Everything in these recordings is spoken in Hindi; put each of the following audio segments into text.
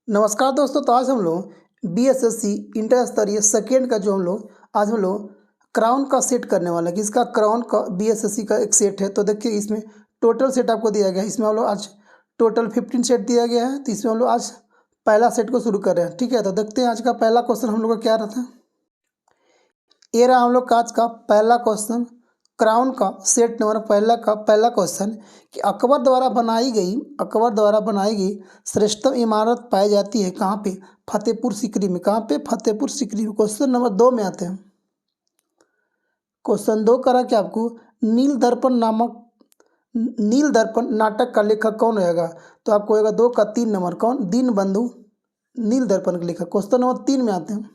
नमस्कार दोस्तों। तो आज हम लोग बीएसएससी इंटर स्तरीय सेकेंड का जो हम लोग क्राउन का सेट करने वाला है कि इसका क्राउन का बीएसएससी का एक सेट है। तो देखिए इसमें टोटल सेट आपको दिया गया है। इसमें हम लोग आज टोटल 15 सेट दिया गया है। तो इसमें हम लोग आज पहला सेट को शुरू कर रहे हैं। ठीक है, तो देखते हैं आज का पहला क्वेश्चन हम लोग का क्या रहता है। ये रहा हम लोग का आज का पहला क्वेश्चन, क्राउन का सेट नंबर पहला क्वेश्चन कि अकबर द्वारा बनाई गई श्रेष्ठतम इमारत पाई जाती है कहाँ पे? फतेहपुर सीकरी में। कहाँ पे? फतेहपुर सीकरी में। क्वेश्चन नंबर 2 में आते हैं। क्वेश्चन 2 करा कि आपको नील दर्पण नाटक का लेखक कौन होगा? तो आपको होगा 2 का 3 नंबर कौन? दीनबंधु नील दर्पण के लेखक। क्वेश्चन नंबर 3 में आते हैं।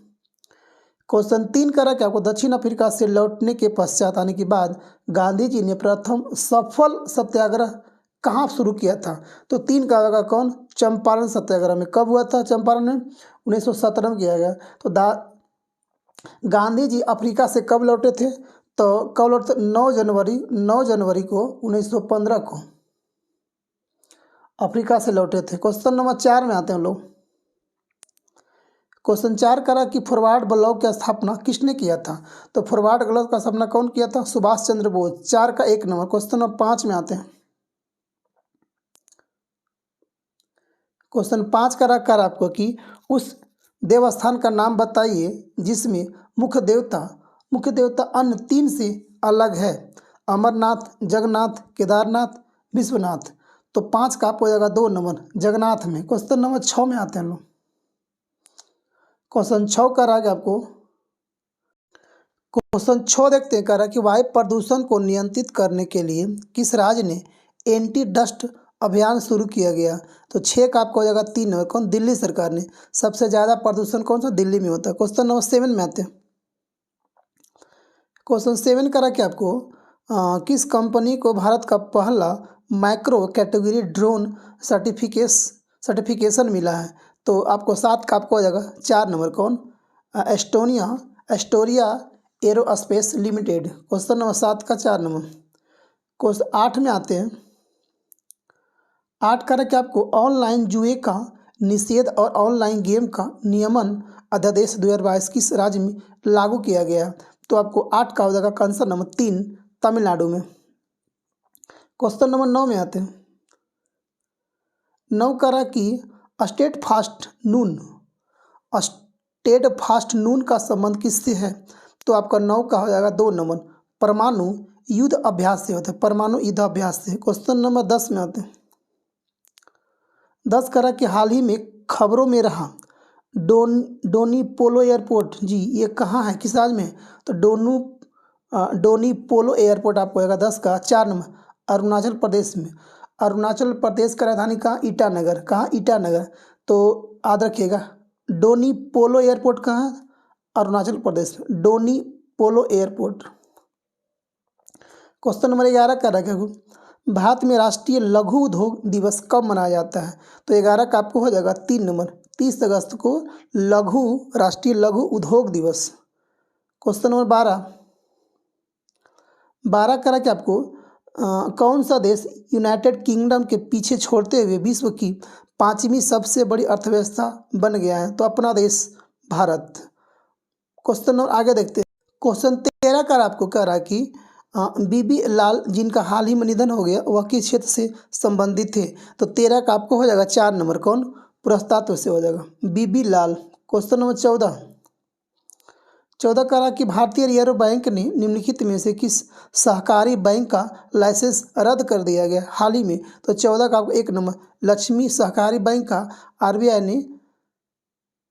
क्वेश्चन 3 करा कि आपको दक्षिण अफ्रीका से लौटने के पश्चात आने के बाद गांधी जी ने प्रथम सफल सत्याग्रह कहाँ शुरू किया था? तो 3 का होगा कौन? चंपारण सत्याग्रह में। कब हुआ था चंपारण में? 1917 में किया गया। तो गांधी जी अफ्रीका से कब लौटे थे? तो कब लौटे? 9 जनवरी को 1915 को अफ्रीका से लौटे थे। क्वेश्चन नंबर 4 में आते हैं हम लोग। क्वेश्चन 4 करा कि फॉरवर्ड ब्लॉक की स्थापना किसने किया था? तो फॉरवर्ड ब्लॉक का स्थापना कौन किया था? सुभाष चंद्र बोस। 4 का 1 नंबर। क्वेश्चन नंबर 5 में आते हैं। क्वेश्चन 5 कर आपको कि उस देवस्थान का नाम बताइए जिसमें मुख्य देवता अन्य 3 से अलग है। अमरनाथ, जगन्नाथ, केदारनाथ, विश्वनाथ। तो 5 का आपको हो जाएगा 2 नंबर जगन्नाथ में। क्वेश्चन नंबर 6 में आते हैं हम लोग। क्वेश्चन 6 करा कि आपको क्वेश्चन 6 देखते हैं। कह रहा है कि वायु प्रदूषण को नियंत्रित करने के लिए किस राज्य ने एंटी डस्ट अभियान शुरू किया गया? तो 6 का आपको हो जाएगा 3 नंबर कौन? दिल्ली सरकार ने। सबसे ज़्यादा प्रदूषण कौन सा? दिल्ली में होता है। क्वेश्चन नंबर 7 में आते हैं। क्वेश्चन 7 करा कि आपको किस कंपनी को भारत का पहला माइक्रो कैटेगरी ड्रोन सर्टिफिकेशन मिला है? तो आपको 7 का आपको हो जाएगा 4 नंबर कौन? Astoria aerospace limited. Question number 7 का 4 नंबर। क्वेश्चन 8 में आते हैं। 8 का कि आपको ऑनलाइन जुए का निषेध और ऑनलाइन गेम का नियमन अध्यादेश 2022 किस राज्य में लागू किया गया? तो आपको 8 का हो जाएगा आंसर नंबर 3 तमिलनाडु में। क्वेश्चन नंबर 9 में आते हैं। 9 करा कि स्टेट फास्ट नून का संबंध किससे है? तो आपका 9 का हो जाएगा 2 नंबर परमाणु युद्ध अभ्यास से होता है। परमाणु युद्ध अभ्यास से। क्वेश्चन नंबर 10 में आते हैं। 10 करा कि हाल ही में खबरों में रहा डोनी पोलो एयरपोर्ट जी ये कहाँ है, किस राज्य में? तो डोनी पोलो एयरपोर्ट आपको होगा 10 का 4 नंबर अरुणाचल प्रदेश में। अरुणाचल प्रदेश का राजधानी कहाँ? ईटानगर। कहाँ? ईटानगर। तो याद रखिएगा डोनी पोलो एयरपोर्ट कहाँ है? अरुणाचल प्रदेश में। डोनी पोलो एयरपोर्ट। क्वेश्चन नंबर 11 का रखा भारत में राष्ट्रीय लघु उद्योग दिवस कब मनाया जाता है? तो 11 का आपको हो जाएगा 3 नंबर 30 अगस्त को राष्ट्रीय लघु उद्योग दिवस। क्वेश्चन नंबर 12 करा कि आपको कौन सा देश यूनाइटेड किंगडम के पीछे छोड़ते हुए विश्व की 5वीं सबसे बड़ी अर्थव्यवस्था बन गया है? तो अपना देश भारत। क्वेश्चन नंबर आगे देखते हैं। क्वेश्चन 13 का आपको कह रहा है कि बीबी लाल जिनका हाल ही में निधन हो गया वह किस क्षेत्र से संबंधित थे? तो 13 का आपको हो जाएगा 4 नंबर कौन? पुरातत्व से हो जाएगा बीबी लाल। क्वेश्चन नंबर 14 कह रहा कि भारतीय रिजर्व बैंक ने निम्नलिखित में से किस सहकारी बैंक का लाइसेंस रद्द कर दिया गया हाल ही में? तो 14 का आपको 1 नंबर लक्ष्मी सहकारी बैंक का आरबीआई ने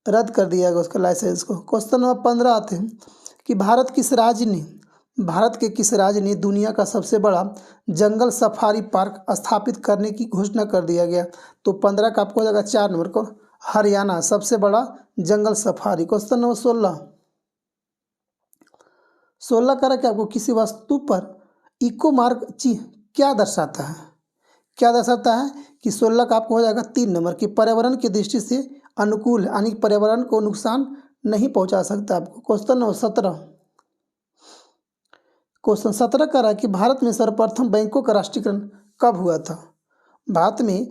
रद्द कर दिया गया उसका लाइसेंस को। क्वेश्चन नंबर 15 आते हैं कि भारत के किस राज्य ने दुनिया का सबसे बड़ा जंगल सफारी पार्क स्थापित करने की घोषणा कर दिया गया? तो 15 का आपको हो जाएगा 4 नंबर को हरियाणा सबसे बड़ा जंगल सफारी। क्वेश्चन नंबर 16 करा कि आपको किसी वस्तु पर इको मार्क क्या दर्शाता है? कि 16 का आपको हो जाएगा 3 नंबर कि पर्यावरण की दृष्टि से अनुकूल यानी पर्यावरण को नुकसान नहीं पहुंचा सकता आपको। क्वेश्चन नंबर 17 कह रहा है कि भारत में सर्वप्रथम बैंकों का राष्ट्रीयकरण कब हुआ था? भारत में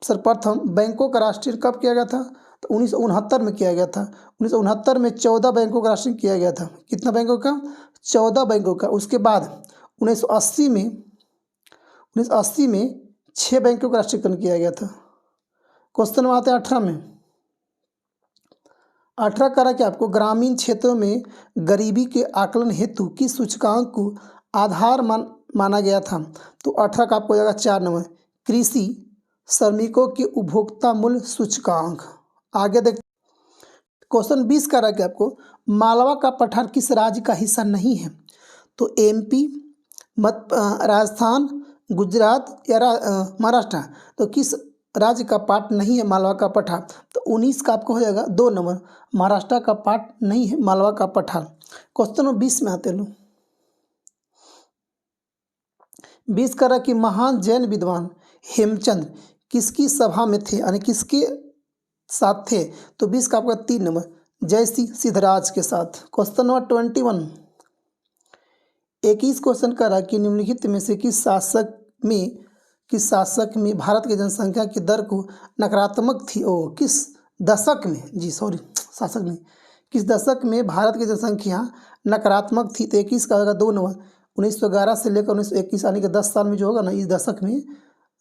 सर्वप्रथम बैंकों का राष्ट्रीय कब किया गया था? तो 1969 में किया गया था। 1969 में 14 बैंकों का राष्ट्रीय किया गया था। कितना बैंकों का? 14 बैंकों का। उसके बाद 1980 में 6 बैंकों का राष्ट्रीयकरण किया गया था। क्वेश्चन में आते हैं 18 में। 18 करा कि आपको ग्रामीण क्षेत्रों में गरीबी के आकलन हेतु किस सूचकांक को आधार माना गया था? तो 18 का आपको हो जाएगा 4 नंबर, कृषि श्रमिकों के उपभोक्ता मूल्य सूचकांक। आगे देख क्वेश्चन 20 का रहा कि आपको मालवा का पठार किस राज्य का हिस्सा नहीं है? तो एमपी, राजस्थान, गुजरात या महाराष्ट्र। तो किस राज्य का पार्ट नहीं है मालवा का पठार? तो 19 का आपको हो जाएगा 2 नंबर, महाराष्ट्र का पार्ट नहीं है मालवा का पठार। क्वेश्चन 20 में आते लोग। 20 का रहा कि महान जैन विद्वान हेमचंद किसकी सभा में थे, यानी किसके साथ थे? तो 20 का आपका 3 नंबर, जयसी सिद्धराज के साथ। Question number 21। 21 क्वेश्चन का रहा कि निम्नलिखित में से किस शासक में भारत की जनसंख्या की दर को नकारात्मक थी? किस दशक में, शासक में किस दशक में भारत की जनसंख्या नकारात्मक थी? तो 21 का होगा 2 नंबर, 1911 से लेकर 1921, यानी कि 10 साल में जो होगा ना, इस दशक में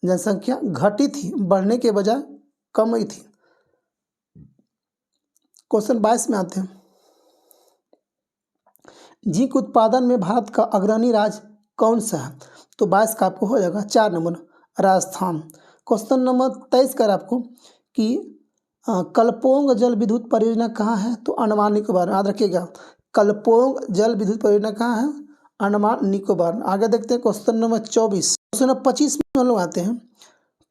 जनसंख्या घटी थी, बढ़ने के बजाय कम ही थी। क्वेश्चन 22 में आते हैं। जिंक उत्पादन में भारत का अग्रणी राज्य कौन सा है? तो 22 का आपको हो जाएगा 4 नंबर, राजस्थान। क्वेश्चन नंबर 23 का आपको कि कलपोंग जल विद्युत परियोजना कहाँ है? तो अंडमान निकोबार। याद रखिएगा, कलपोंग जल विद्युत परियोजना कहाँ है? अंडमान निकोबार। आगे देखते हैं क्वेश्चन नंबर 24। क्वेश्चन नंबर 25 में हम लोग आते हैं।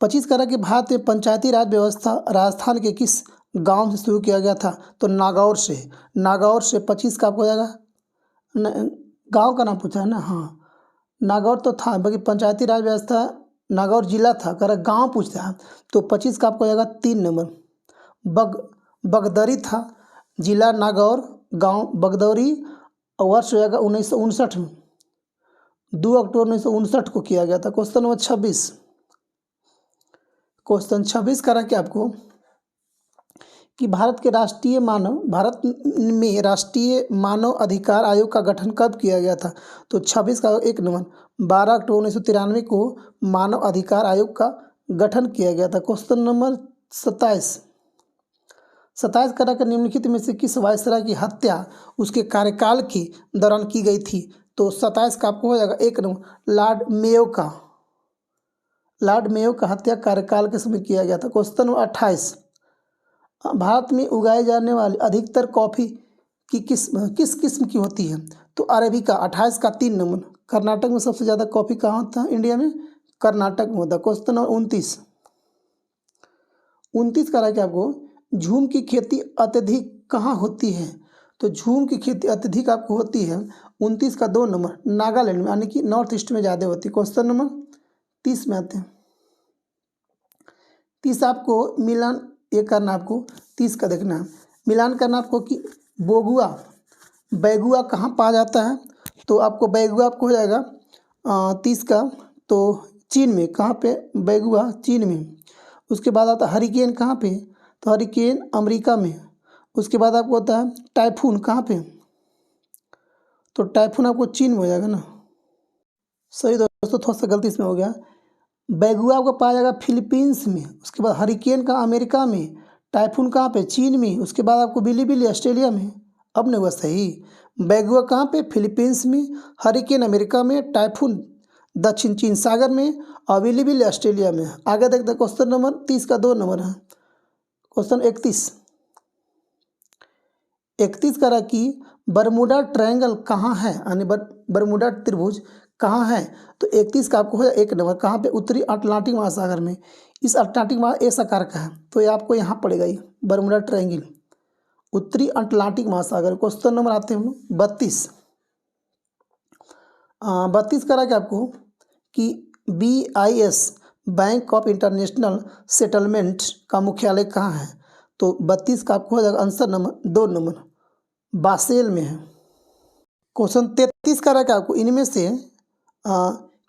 25 कह रहा कि भारत में पंचायती राज व्यवस्था राजस्थान के किस गांव से शुरू किया गया था? तो नागौर से। 25 का आपको हो जाएगा। गांव का नाम पूछा है ना? हाँ, नागौर तो था, बाकी पंचायती राज व्यवस्था नागौर जिला था, कह रहा गाँव पूछता है। तो 25 का आपको हो जाएगा 3 नंबर, बगदरी था, जिला नागौर, गांव बगदौरी, और वर्ष हो जाएगा 1959 में, 2 अक्टूबर 1959 को किया गया था। Question number 26। क्वेश्चन 26 करा कि आपको कि भारत में राष्ट्रीय मानव अधिकार आयोग का गठन कब किया गया था? तो 26 का 1 नंबर, 12 अक्टूबर 1993 को मानव अधिकार आयोग का गठन किया गया था। क्वेश्चन नंबर 27 करा कि निम्नलिखित में से किस वायसराय की हत्या उसके कार्यकाल के दौरान की गई थी? तो 27 का आपको हो जाएगा 1 नंबर, लॉर्ड मेयो का हत्या कार्यकाल के समय किया गया था। क्वेश्चन नंबर 28, भारत में उगाई जाने वाली अधिकतर कॉफ़ी की किस किस्म की होती है? तो अरेबिका। 28 का 3 नंबर, कर्नाटक में सबसे ज़्यादा कॉफ़ी कहाँ होता है? इंडिया में कर्नाटक में होता है। क्वेश्चन नंबर 29 करा कि आपको झूम की खेती अत्यधिक कहाँ होती है? तो झूम की खेती अत्यधिक आपको होती है 29 का 2 नंबर, नागालैंड में, यानी कि नॉर्थ ईस्ट में ज़्यादा होती है। क्वेश्चन नंबर 30 में आते हैं। 30 आपको मिलान ये करना, आपको 30 का देखना है, मिलान करना आपको कि बैगुआ कहाँ पाया जाता है? तो आपको बैगुआ आपको हो जाएगा 30 का, तो चीन में। कहाँ पे? बैगुआ चीन में। उसके बाद आता है हरिकेन, कहाँ पे? तो हरिकेन अमेरिका में। उसके बाद आपको होता है टाइफून, कहाँ पे? तो टाइफून आपको चीन में हो जाएगा ना। सही दोस्तों, थोड़ा सा गलती इसमें हो गया। बैगुआ आपको पाया जाएगा फिलीपींस में। उसके बाद हरिकेन का अमेरिका में, टाइफून कहाँ पे? चीन में। उसके बाद आपको बिलीबिली ऑस्ट्रेलिया में। अब नहीं हुआ सही। बैगुआ कहाँ पे? फिलीपींस में, हरिकेन अमेरिका में, टाइफून दक्षिण चीन सागर में, और बिलीबिली ऑस्ट्रेलिया में। आगे देखते हैं क्वेश्चन नंबर 30 का 2 नंबर है। क्वेश्चन 31 का रहा कि बरमूडा ट्रायंगल कहाँ है, यानी बरमूडा त्रिभुज कहाँ है? तो 31 का आपको हो जाए 1 नंबर, कहाँ पे? उत्तरी अटलांटिक महासागर में। इस अटलांटिक एस आकार का है, तो ये आपको यहाँ पड़ेगा, ये बरमूडा ट्रायंगल, उत्तरी अटलांटिक महासागर। क्वेश्चन नंबर आते हैं हम लोग 32। 32 करा कि आपको कि BIS bank of international settlement का मुख्यालय कहाँ है? तो 32 का आपको हो जाएगा आंसर नंबर 2 नंबर, बासेल में है। क्वेश्चन 33 का रहा कि आपको इनमें से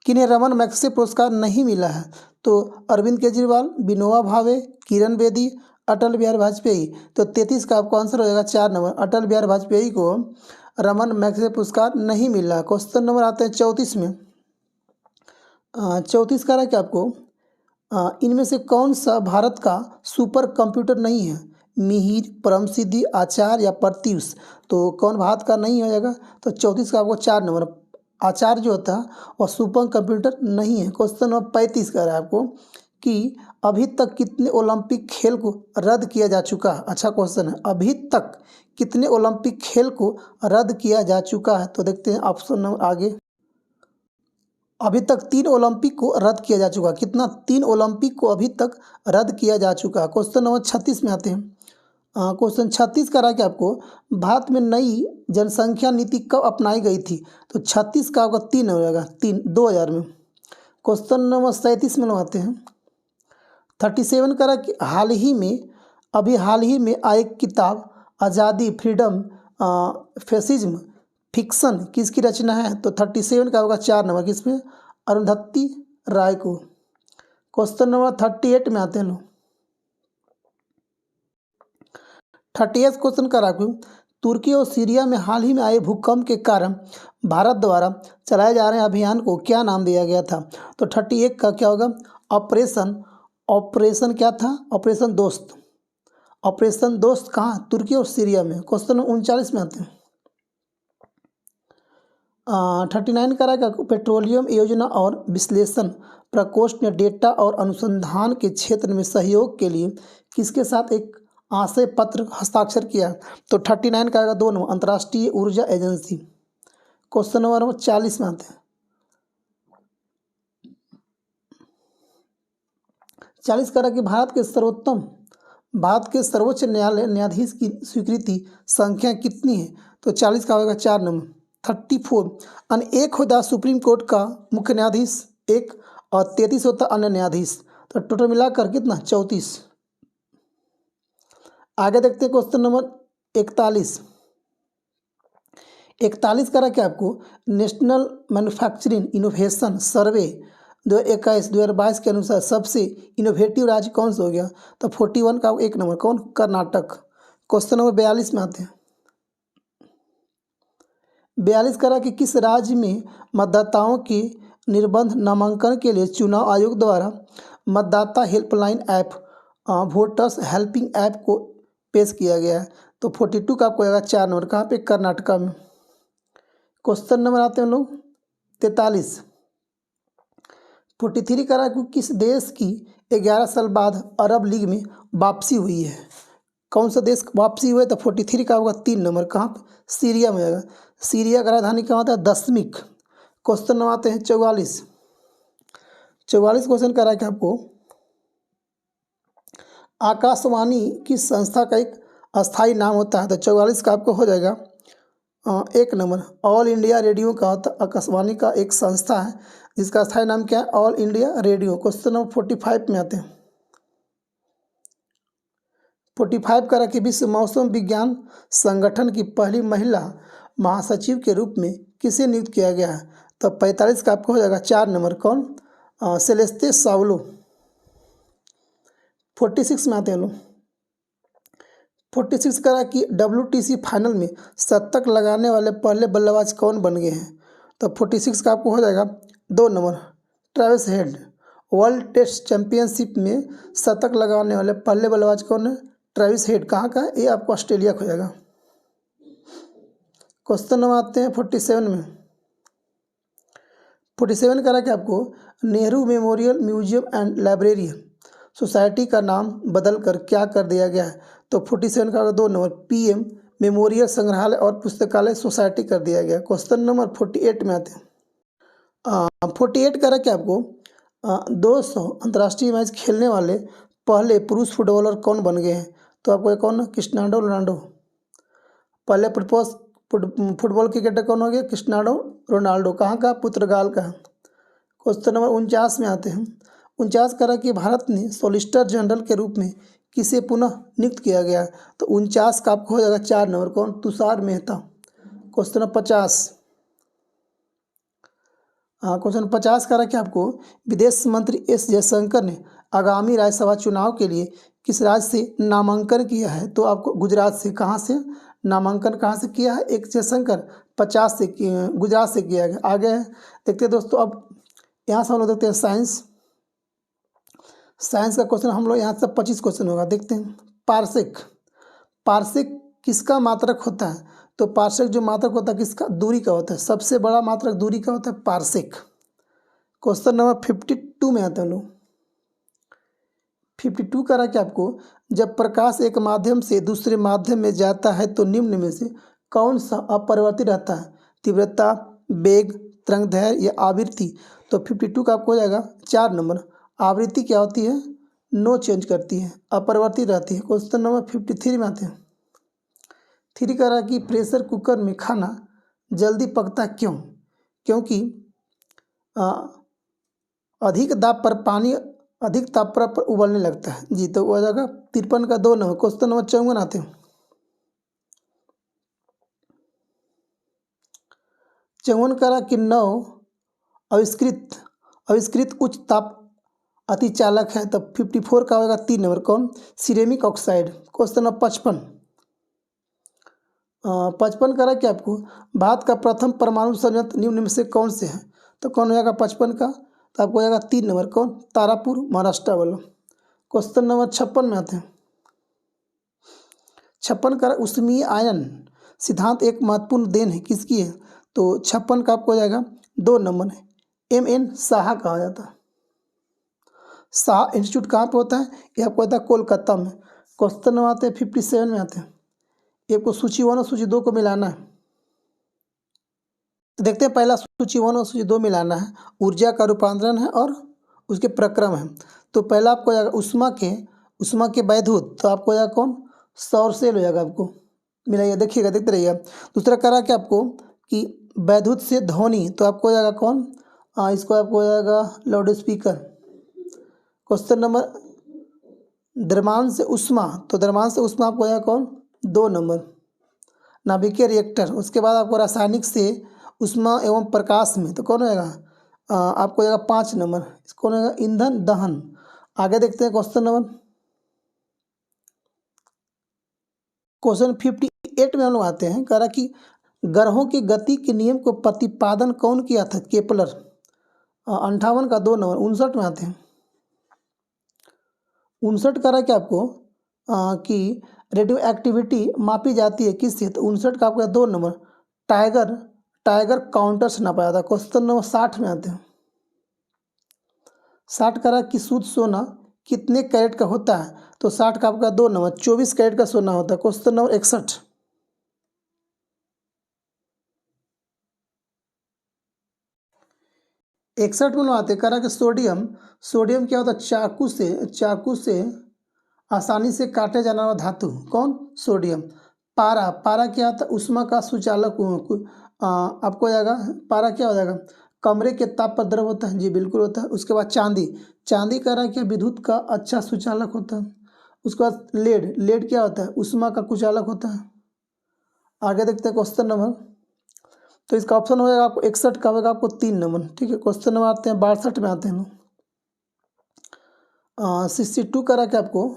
किन्हें रमन मैग्सेसे पुरस्कार नहीं मिला है? तो अरविंद केजरीवाल, विनोबा भावे, किरण बेदी, अटल बिहारी वाजपेयी। तो 33 का आपको आंसर हो जाएगा 4 नंबर, अटल बिहारी वाजपेयी को रमन मैग्सेसे पुरस्कार नहीं मिला। क्वेश्चन नंबर आते हैं 34 में। 34 का रहा कि आपको इनमें से कौन सा भारत का सुपर कंप्यूटर नहीं है? मिहिर, परमसिद्धि, आचार्य या प्रत्यूष। तो कौन भारत का नहीं हो जाएगा? तो 34 का आपको 4 नंबर, आचार्य जो होता है वह सुपर कंप्यूटर नहीं है। क्वेश्चन नंबर 35 का रहा है आपको कि अभी तक कितने ओलंपिक खेल को रद्द किया जा चुका है? अच्छा क्वेश्चन है, अभी तक कितने ओलंपिक खेल को रद्द किया जा चुका है? तो देखते हैं ऑप्शन नंबर आगे। अभी तक 3 ओलंपिक को रद्द किया जा चुका। कितना? 3 ओलंपिक को अभी तक रद्द किया जा चुका। क्वेश्चन नंबर 36 में आते हैं। क्वेश्चन 36 का रहा कि आपको भारत में नई जनसंख्या नीति कब अपनाई गई थी? तो 36 का आपका 3 हो जाएगा, 3 2000 में। क्वेश्चन नंबर 37 में लगाते हैं। 37 का रहा कि हाल ही में आई किताब आज़ादी, फ्रीडम, फैसिज्म फिक्शन किसकी रचना है? तो 37 का होगा 4 नंबर, किसमें? अरुंधति राय को। क्वेश्चन नंबर 38 में आते हैं लोग। 38 क्वेश्चन का राखू, तुर्की और सीरिया में हाल ही में आए भूकंप के कारण भारत द्वारा चलाए जा रहे अभियान को क्या नाम दिया गया था? तो 38 का क्या होगा? ऑपरेशन क्या था? ऑपरेशन दोस्त। ऑपरेशन दोस्त कहाँ? तुर्की और सीरिया में। क्वेश्चन नंबर 39 में आते हैं। 39 का रहेगा पेट्रोलियम योजना और विश्लेषण प्रकोष्ठ ने डेटा और अनुसंधान के क्षेत्र में सहयोग के लिए किसके साथ एक आशय पत्र हस्ताक्षर किया? तो 39 का आएगा 2 नंबर, अंतर्राष्ट्रीय ऊर्जा एजेंसी। क्वेश्चन नंबर 40 में आते हैं। 40 का रहा कि भारत के सर्वोच्च न्यायालय न्यायाधीश की स्वीकृति संख्या कितनी है? तो 40 का होगा 4 नंबर, 34। एक होता सुप्रीम कोर्ट का मुख्य न्यायाधीश एक, और 33 होता अन्य न्यायाधीश। तो टोटल मिलाकर कितना? 34। आगे देखते हैं क्वेश्चन नंबर 41। 41 का रहा क्या आपको नेशनल मैन्युफैक्चरिंग इनोवेशन सर्वे 2021-2022 के अनुसार सबसे इनोवेटिव राज्य कौन सा हो गया? तो 41 का 1 नंबर, कौन? कर्नाटक। क्वेश्चन नंबर 42 में आते हैं। 42 का रहा कि किस राज्य में मतदाताओं के निर्बंध नामांकन के लिए चुनाव आयोग द्वारा मतदाता helpline app voters helping app को पेश किया गया है? तो 42 का आपको आएगा 4 नंबर, कहाँ पे? कर्नाटका में। क्वेश्चन नंबर आते हैं हम लोग 43। 43 का रहा कि किस देश की 11 साल बाद अरब लीग में वापसी हुई है? कौन सा देश वापसी हुआ है? तो 43 का होगा 3 नंबर, कहाँ पर? सीरिया में आएगा। सीरिया का राजधानी कहाँ होता है? दशमिक। क्वेश्चन नंबर आते हैं 44। 44 क्वेश्चन का रहा है कि आपको आकाशवाणी किस संस्था का एक अस्थाई नाम होता है? तो 44 का आपको हो जाएगा 1 नंबर, ऑल इंडिया रेडियो का होता आकाशवाणी का एक संस्था है जिसका अस्थाई नाम क्या है? All India radio. Question number 45 में आते हैं। 45 का रखी विश्व मौसम विज्ञान संगठन की पहली महिला महासचिव के रूप में किसे नियुक्त किया गया है? तो 45 का आपको हो जाएगा 4 नंबर, कौन? सेलेस्ते सावलो। 46 में आते हैं लोग। 46 का रहा कि WTC फाइनल में शतक लगाने वाले पहले बल्लेबाज कौन बन गए हैं? तो 46 का आपको हो जाएगा 2 number, Travis Head. World test championship में शतक लगाने वाले पहले बल्लेबाज कौन है? Travis Head. कहाँ का है? ये आपको ऑस्ट्रेलिया का हो जाएगा। क्वेश्चन नंबर आते हैं 47 में। 47 का रहा कि आपको Nehru memorial museum and library society का नाम बदल कर क्या कर दिया गया है? तो 47 का 2 नंबर, PM मेमोरियल संग्रहालय और पुस्तकालय सोसाइटी कर दिया गया। क्वेश्चन नंबर 48 में आते हैं। 48 का रहा कि आपको 200 अंतर्राष्ट्रीय मैच खेलने वाले पहले पुरुष फुटबॉलर कौन बन गए हैं? तो आपको कौन? Cristiano Ronaldo. पहले फुटबॉल क्रिकेटर कौन हो गया? Cristiano Ronaldo. कहाँ का? पुर्तगाल का। क्वेश्चन नंबर 49 में आते हैं। 49 का रहा कि भारत ने सॉलिसिटर जनरल के रूप में किसे पुनः नियुक्त किया गया? तो 49 का आपको हो जाएगा 4 नंबर, कौन? Tushar Mehta. Question number 50। Question 50 का रखिए आपको, विदेश मंत्री एस जयशंकर ने आगामी राज्यसभा चुनाव के लिए किस राज्य से नामांकन किया है? तो आपको गुजरात से, कहाँ से नामांकन कहाँ से किया है? एक जयशंकर 50 से गुजरात से किया गया। आगे है, देखते हैं दोस्तों। अब यहाँ से हम लोग देखते हैं साइंस का क्वेश्चन हम लोग यहाँ से 25 क्वेश्चन होगा। देखते हैं पार्सेक। पार्सेक किसका मात्रक होता है? तो पार्सेक जो मात्रक होता है किसका? दूरी का होता है। सबसे बड़ा मात्रक दूरी का होता है पार्सेक। क्वेश्चन नंबर 52 में आते हैं लोग। 52 का रहा आपको, जब प्रकाश एक माध्यम से दूसरे माध्यम में जाता है तो निम्न में से कौन सा अपरिवर्तित रहता है? तीव्रता, वेग, तरंगदैर्घ्य या आवृत्ति? तो 52 का आपको हो जाएगा 4 नंबर। आवृत्ति क्या होती है? नो चेंज करती है, अपरिवर्तित रहती है। क्वेश्चन नंबर 53 में आते हैं। 3 का रहा कि प्रेशर कुकर में खाना जल्दी पकता क्यों? क्योंकि अधिक दाब पर पानी अधिक तापमान पर उबलने लगता है जी। तो वो आ जाएगा 53 का 2 नंबर। क्वेश्चन नंबर 54 आते हैं। 54 का रहा कि नौ आविष्कृत उच्च ताप अतिचालक है। तब 54 का होगा 3 नंबर। कौन? Ceramic oxide. क्वेश्चन नंबर 55 का रहा कि आपको, भारत का प्रथम परमाणु संयंत्र निम्न में से कौन से है? तो कौन हो जाएगा 55 का? तो आपको हो जाएगा 3 नंबर। कौन? तारापुर, महाराष्ट्र वाला। क्वेश्चन नंबर 56 में आते हैं। 56 का ऊष्मीय आयन सिद्धांत एक महत्वपूर्ण देन है किसकी है? तो 56 का आपको हो जाएगा 2 नंबर है। MN साहा कहा जाता है। शाह इंस्टीट्यूट कहाँ पे होता है? ये आपको होता है कोलकाता में। क्वेश्चन नंबर आते हैं 57 में आते हैं। ये आपको सूची 1 और सूची 2 को मिलाना है। तो देखते हैं, पहला सूची 1 और सूची 2 मिलाना है। ऊर्जा का रूपांतरण है और उसके प्रक्रम है। तो पहला आपको हो जाएगा उष्मा के वैद्युत। तो आपको हो जाएगा कौन? सौर सेल हो जाएगा। आपको मिलाइए, देखिएगा, देखते रहिएगा। दूसरा करा क्या आपको कि वैद्युत से ध्वनि। तो आपको हो जाएगा कौन? इसको आपको हो जाएगा लाउड स्पीकर। क्वेश्चन नंबर द्रव्यमान से उष्मा। तो द्रव्यमान से उष्मा आपको हो जाएगा कौन? 2 नंबर। नाभिकीय रिएक्टर। उसके बाद आपको रासायनिक से उष्मा एवं प्रकाश में। तो कौन होगा? आपको हो जाएगा 5 नंबर। कौन होगा? ईंधन दहन। आगे देखते हैं क्वेश्चन नंबर 58 में हम लोग आते हैं। कह रहा कि ग्रहों की गति के नियम को प्रतिपादन कौन किया था? केपलर। 58 का 2 नंबर। 59 में आते हैं। 59 का रहा कि आपको कि रेडियो एक्टिविटी मापी जाती है किससे? तो 59 का आपका 2 नंबर। टाइगर काउंटर से नापा जाता है। क्वेश्चन नंबर 60 में आते हैं। 60 का रहा कि शुद्ध सोना कितने कैरेट का होता है? तो 60 का आपका 2 नंबर। 24 कैरेट का सोना होता है। क्वेश्चन नंबर 61 में आते कह रहा कि सोडियम क्या होता है? चाकू से आसानी से काटे जाने वाला धातु। कौन? सोडियम। पारा क्या होता है? उष्मा का सुचालक। आपको हो जाएगा पारा क्या हो जाएगा? कमरे के ताप पर द्रव होता है जी, बिल्कुल होता है। उसके बाद चांदी कह रहा है कि विद्युत का अच्छा सुचालक होता है। उसके बाद लेड क्या होता है? उष्मा का कुचालक होता है। आगे देखते हैं क्वेश्चन नंबर। तो इसका ऑप्शन हो जाएगा आपको 61 का होगा आपको 3 नंबर। ठीक है। क्वेश्चन नंबर आते हैं 62 में आते हैं। 62 करा कि आपको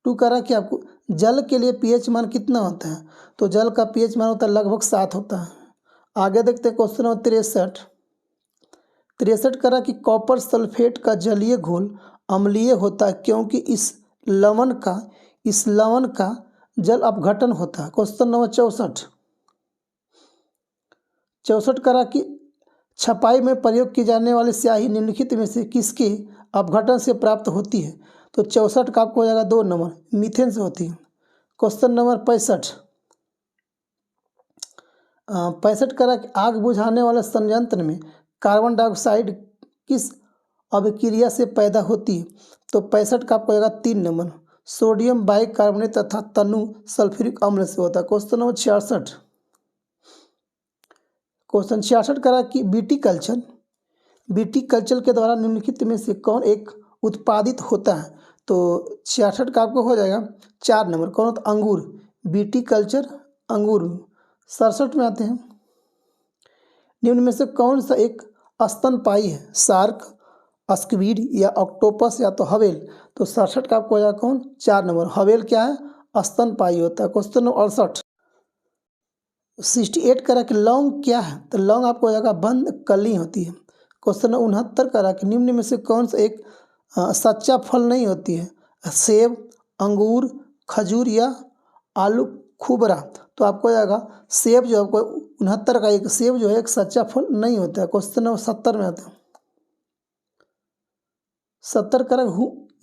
करा कि आपको जल के लिए pH मान कितना होता है? तो जल का pH मान होता है लगभग 7 होता है। आगे देखते हैं क्वेश्चन नंबर 63 करा कि कॉपर सल्फेट का जलीय घोल अम्लीय होता है क्योंकि इस लवण का जल अपघटन होता है। क्वेश्चन नंबर 64 करा कि छपाई में प्रयोग की जाने वाली स्याही निम्नलिखित में से किसके अपघटन से प्राप्त होती है? तो 64 का आपको हो जाएगा 2 नंबर। मीथेन से होती है। क्वेश्चन नंबर 65 करा कि आग बुझाने वाले संयंत्र में कार्बन डाइऑक्साइड किस अभिक्रिया से पैदा होती है? तो 65 का आपको हो जाएगा 3 नंबर। सोडियम बाइकार्बोनेट तथा तनु सल्फ्यूरिक अम्ल से होता है। क्वेश्चन नंबर 66 करा कि बीटी कल्चर के द्वारा निम्नलिखित में से कौन एक उत्पादित होता है? तो 66 का आपको हो जाएगा 4 नंबर। कौन होता? अंगूर। बीटी कल्चर अंगूर। 67 में आते हैं। निम्न में से कौन सा एक स्तनपायी है? शार्क, स्क्विड या ऑक्टोपस या तो हवेल। तो 67 का आपको हो जाएगा कौन? 4 नंबर। हवेल क्या है? स्तनपायी होता है। Question number 68। 68 करा कि लौंग क्या है? तो लौंग आपको हो जाएगा बंद कली होती है। क्वेश्चन नंबर 69 करा कि निम्न में से कौन सा एक सच्चा फल नहीं होती है? सेब, अंगूर, खजूर या आलू खुबरा। तो आपको हो जाएगा सेब जो आपको 69 का एक सेब जो है एक सच्चा फल नहीं होता है। क्वेश्चन नंबर 70 में आता है। 70 का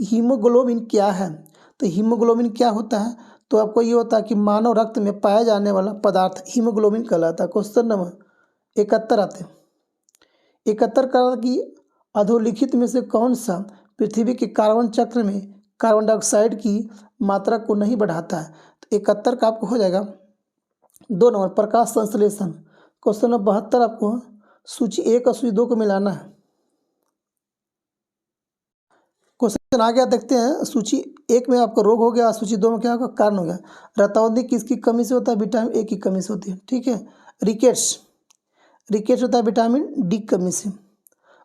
हीमोग्लोबिन क्या है? तो हीमोग्लोबिन क्या होता है? तो आपको ये होता है कि मानव रक्त में पाया जाने वाला पदार्थ हीमोग्लोबिन कहलाता है। क्वेश्चन नंबर 71 आते हैं। 71 का कि अधोलिखित में से कौन सा पृथ्वी के कार्बन चक्र में कार्बन डाइऑक्साइड की मात्रा को नहीं बढ़ाता है? तो 71 का आपको हो जाएगा 2 नंबर प्रकाश संश्लेषण। क्वेश्चन नंबर 72 आपको सूची 1 और सूची 2 को मिलाना है। क्वेश्चन आ गया, देखते हैं। सूची 1 में आपका रोग हो गया, सूची 2 में क्या होगा? कारण हो गया। रतौंधी किसकी कमी से होता है? विटामिन ए की कमी से होती है। ठीक है। रिकेट्स, रिकेट्स होता है विटामिन डी की कमी से।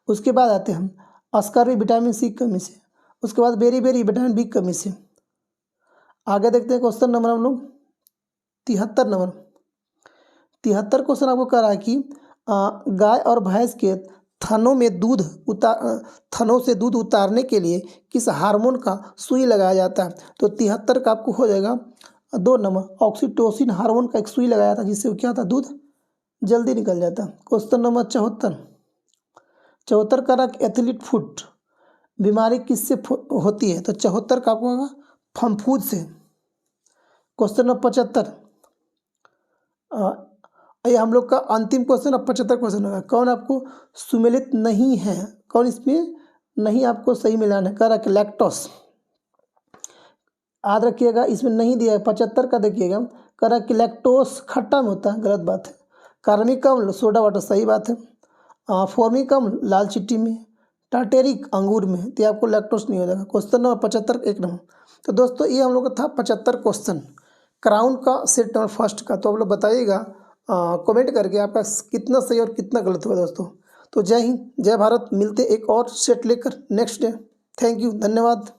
उसके बाद आते हैं हम स्कर्वी विटामिन सी की कमी से। उसके बाद बेरी विटामिन बी की कमी से। आगे देखते हैं क्वेश्चन नंबर हम लोग 73 नंबर। 73 क्वेश्चन आपको कह रहा है कि गाय और भैंस के थनों से दूध उतारने के लिए किस हार्मोन का सुई लगाया जाता है? तो 73 का आपको हो जाएगा 2 नंबर ऑक्सीटोसिन हार्मोन का एक सुई लगाया था, जिससे क्या होता है? दूध जल्दी निकल जाता है। क्वेश्चन नंबर 74 का रख एथलीट फुट बीमारी किससे होती है? तो 74 का आपको होगा फम्फूद से। क्वेश्चन नंबर 75 ये हम लोग का अंतिम क्वेश्चन। अब 75 क्वेश्चन होगा। कौन आपको सुमेलित नहीं है? कौन इसमें नहीं आपको सही मिलाना है? कह रहा कि लैक्टोस। याद रखिएगा, इसमें नहीं दिया है। 75 का देखिएगा, कह रहा कि लैक्टोस खट्टा में होता है, गलत बात है। कार्बनिक अम्ल सोडा वाटर, सही बात है। फॉर्मिक अम्ल लाल चिट्टी में, टार्टेरिक अंगूर में, तो आपको लैक्टोस नहीं हो जाएगा। Question number 75 1 number. तो दोस्तों ये हम लोग का था 75 क्वेश्चन क्राउन का सेट नंबर फर्स्ट का। तो आप लोग बताइएगा कमेंट करके आपका कितना सही और कितना गलत हुआ दोस्तों। तो जय हिंद, जय भारत। मिलते एक और सेट लेकर नेक्स्ट डे। थैंक यू, धन्यवाद।